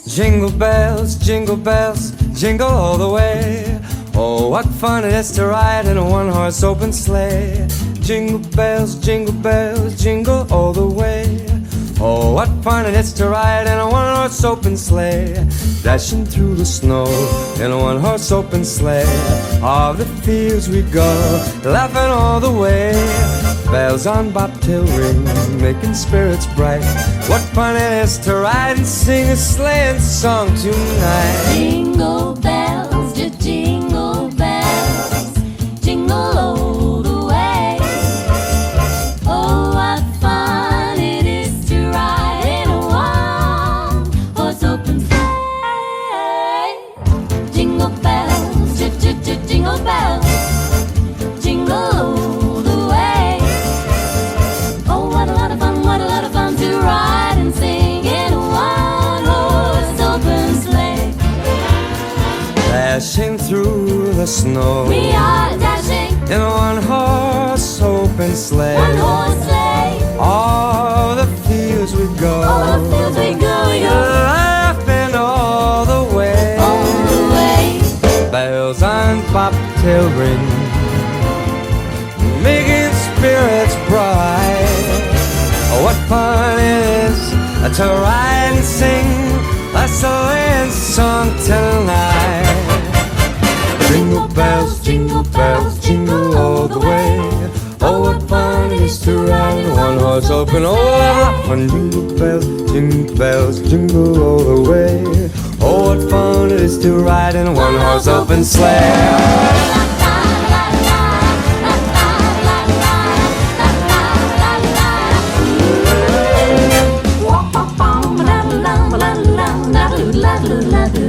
jingle bells, jingle all the way. Oh, what fun it is to ride in a one-horse open sleigh. Jingle bells, jingle all the way. Oh, what fun it is to ride in a one-horse open sleigh. Dashing through the snow in a one-horse open sleigh. All the fields we go, laughing all the way. Bells on bobtail ring, making spirits bright. What fun it is to ride and sing a sleighing song tonight. Jingle bells, jingle bells, jingle all the way. Oh, what fun it is to ride in a one-horse open sleigh. Jingle bells, jingle bells, jingle all the way. Oh, what a lot of fun to ride and sing in a one-horse open sleigh. Dashing through the snow, We are dashing in a one-horse open sleigh. one-horse sleigh. All the fields we go, All the fields we go, laughing all the way. all the way. Bells on bobtail ring, making spirits bright. Oh, what fun it is to ride and sing a sleighing song tonight. Jingle bells, jingle all the way. Oh, what fun it is to ride in a one-horse open. Oh, what fun! Jingle bells, jingle all the way. Oh, what fun it is to ride in a one-horse open sleigh. La la la la la la la la la la la.